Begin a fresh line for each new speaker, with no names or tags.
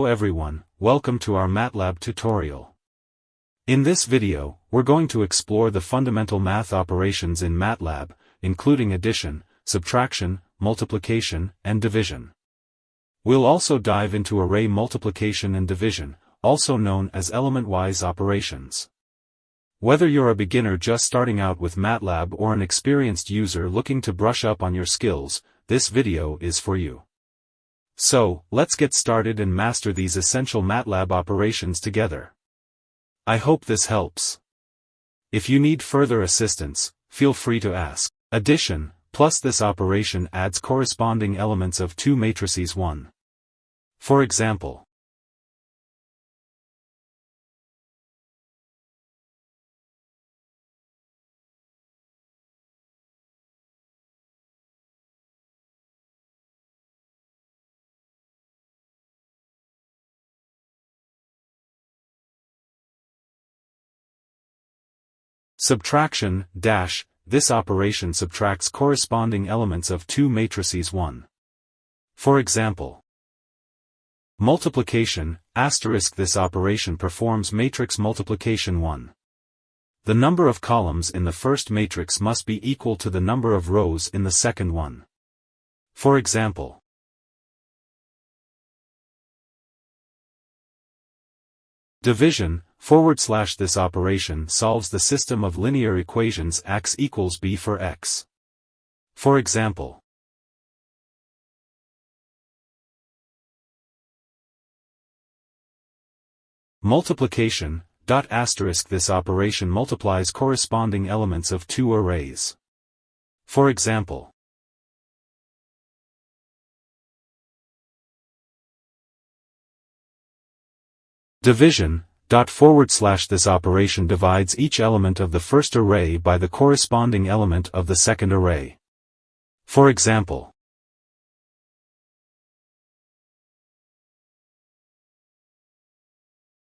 Hello everyone, welcome to our MATLAB tutorial. In this video, we're going to explore the fundamental math operations in MATLAB, including addition, subtraction, multiplication, and division. We'll also dive into array multiplication and division, also known as element-wise operations. Whether you're a beginner just starting out with MATLAB or an experienced user looking to brush up on your skills, this video is for you. So, let's get started and master these essential MATLAB operations together. I hope this helps. If you need further assistance, feel free to ask. Addition, plus this operation adds corresponding elements of two matrices 1. For example, subtraction, dash, this operation subtracts corresponding elements of two matrices 1. For example, multiplication, asterisk this operation performs matrix multiplication 1. The number of columns in the first matrix must be equal to the number of rows in the second one. For example, division, / this operation solves the system of linear equations x equals b for x. For example, multiplication, * this operation multiplies corresponding elements of two arrays. For example, division, / this operation divides each element of the first array by the corresponding element of the second array. For example,